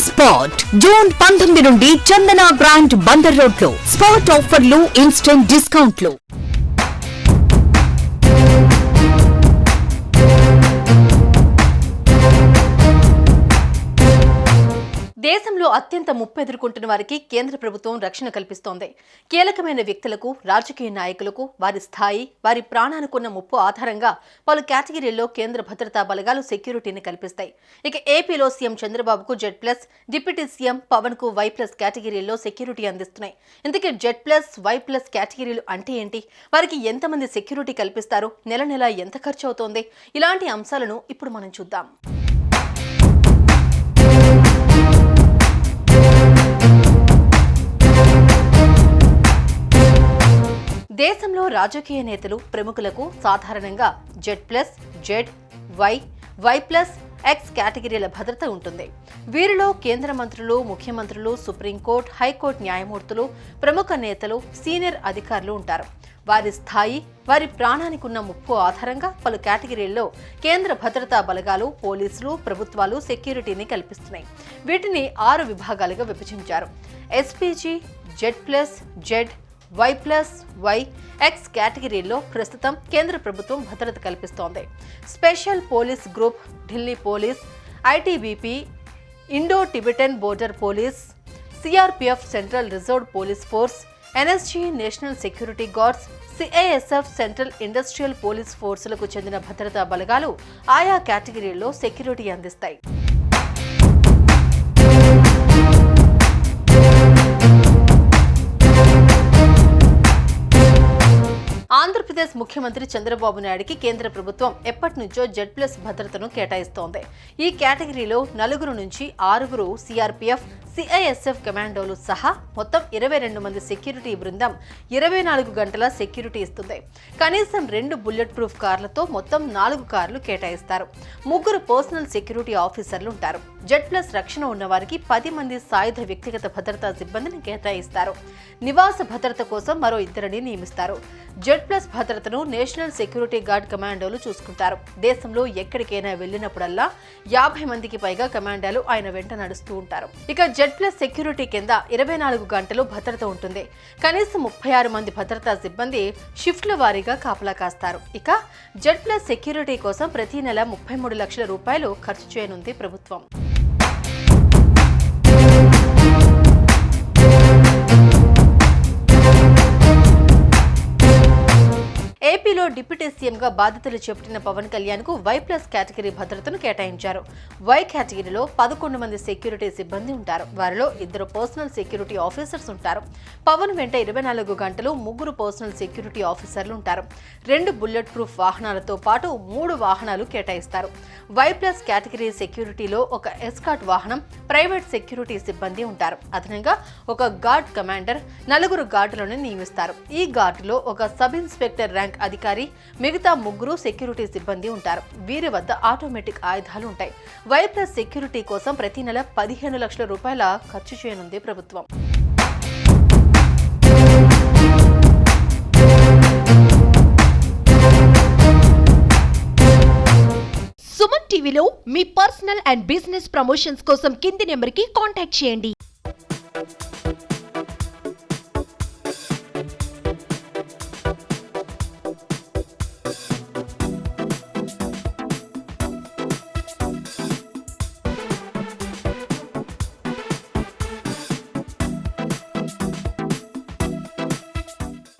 Spot June 19 నుండి చందన brand Bandar road లో spot ఆఫర్లు, ఇన్స్టెంట్ డిస్కౌంట్లు. దేశంలో అత్యంత ముప్పు ఎదుర్కొంటున్న వారికి కేంద్ర ప్రభుత్వం రక్షణ కల్పిస్తోంది. కీలకమైన వ్యక్తులకు, రాజకీయ నాయకులకు వారి స్థాయి, వారి ప్రాణానికున్న ముప్పు ఆధారంగా పలు కేటగిరీల్లో కేంద్ర భద్రతా బలగాలు సెక్యూరిటీని కల్పిస్తాయి. ఇక ఏపీలో సీఎం చంద్రబాబుకు Z+, డిప్యూటీ సీఎం పవన్ కు Y+ కేటగిరీల్లో సెక్యూరిటీ అందిస్తున్నాయి. ఇందుకే Z+, Y+ కేటగిరీలు అంటే ఏంటి, వారికి ఎంతమంది సెక్యూరిటీ కల్పిస్తారు, నెల నెల ఎంత ఖర్చు అవుతోంది, ఇలాంటి అంశాలను ఇప్పుడు మనం చూద్దాం. దేశంలో రాజకీయ నేతలు, ప్రముఖులకు సాధారణంగా Z+, Z, Y, Y+, X కేటగిరీల భద్రత ఉంటుంది. వీరిలో కేంద్ర మంత్రులు, ముఖ్యమంత్రులు, సుప్రీంకోర్టు, హైకోర్టు న్యాయమూర్తులు, ప్రముఖ నేతలు, సీనియర్ అధికారులు ఉంటారు. వారి స్థాయి, వారి ప్రాణానికి ఉన్న ముప్పు ఆధారంగా పలు కేటగిరీల్లో కేంద్ర భద్రతా బలగాలు, పోలీసులు, ప్రభుత్వాలు సెక్యూరిటీని కల్పిస్తున్నాయి. వీటిని 6 విభాగాలుగా విభజించారు. SPG, Z+, Z, Y+, Y, X కేటగిరీల్లో ప్రస్తుతం కేంద్ర ప్రభుత్వం భద్రత కల్పిస్తోంది. Special police group, Delhi police, ITBP, Indo Tibetan border police, CRPF central reserve police force, NSG national security guards, CISF central industrial police ఫోర్సులకు చెందిన భద్రతా బలగాలు ఆయా కేటగిరీల్లో సెక్యూరిటీ అందిస్తాయి. ఆంధ్రప్రదేశ్ ముఖ్యమంత్రి చంద్రబాబు నాయుడికి కేంద్ర ప్రభుత్వం ఎప్పటి నుంచో Z+ భద్రతను కేటాయిస్తోంది. ఈ కేటగిరీలో 4 నుంచి 6 సిఆర్పీఎఫ్, సిఐఎస్ఎఫ్ కమాండోలు సహా మొత్తం 22 మంది సెక్యూరిటీ బృందం 24 గంటల సెక్యూరిటీ ఇస్తుంది. కనీసం 2 బుల్లెట్ ప్రూఫ్ కార్లతో మొత్తం 4 కార్లు కేటాయిస్తారు. 3 పర్సనల్ సెక్యూరిటీ ఆఫీసర్లు ఉంటారు. Z+ రక్షణ ఉన్న వారికి 10 మంది సాయుధ వ్యక్తిగత భద్రతా సిబ్బందిని కేటాయిస్తారు. నివాస భద్రత కోసం మరో 2 నియమిస్తారు. Z+ భద్రతను నేషనల్ సెక్యూరిటీ గార్డ్ కమాండోలు చూసుకుంటారు. దేశంలో ఎక్కడికైనా వెళ్లినప్పుడల్లా 50 మందికి పైగా కమాండోలు ఆయన వెంట నడుస్తూ ఉంటారు. ఇక Z+ సెక్యూరిటీ కింద 24 గంటలు భద్రత ఉంటుంది. కనీసం 36 మంది భద్రతా సిబ్బంది షిఫ్ట్ల వారీగా కాపలా కాస్తారు. ఇక Z+ సెక్యూరిటీ కోసం ప్రతి నెల 33 లక్షల రూపాయలు ఖర్చు చేయనుంది ప్రభుత్వం. ఏపీలో డిప్యూటీ సీఎంగా బాధ్యతలు చేపట్టిన పవన్ కళ్యాణ్ కు Y+ కేటగిరీ భద్రతను కేటాయించారు. Y కేటగిరీలో 11 మంది సెక్యూరిటీ సిబ్బంది ఉంటారు. వారిలో 2 పర్సనల్ సెక్యూరిటీ ఆఫీసర్స్ ఉంటారు. పవన్ వెంట 24 గంటలు 3 పర్సనల్ సెక్యూరిటీ ఆఫీసర్లు ఉంటారు. 2 బుల్లెట్ ప్రూఫ్ వాహనాలతో పాటు 3 వాహనాలు కేటాయిస్తారు. Y+ కేటగిరీ సెక్యూరిటీలో ఒక ఎస్కాట్ వాహనం, ప్రైవేట్ సెక్యూరిటీ సిబ్బంది ఉంటారు. అదనంగా ఒక గార్డ్ కమాండర్, 4 గార్డులను నియమిస్తారు. ఈ గార్డులో ఒక సబ్ ఇన్స్పెక్టర్ ర్యాంక్ అధికారి, మిగతా 3 సెక్యూరిటీ సిబ్బంది ఉంటారు. వీరి వద్ద ఆటోమేటిక్ ఆయుధాలు ఉంటాయి. Y+ సెక్యూరిటీ కోసం ప్రతి నెల 15 లక్షల రూపాయల ఖర్చు చేయనుంది ప్రభుత్వం. సుమన్ టీవీలో మీ పర్సనల్ అండ్ బిజినెస్ ప్రమోషన్స్ కోసం కింది నెంబర్కి కాంటాక్ట్ చేయండి.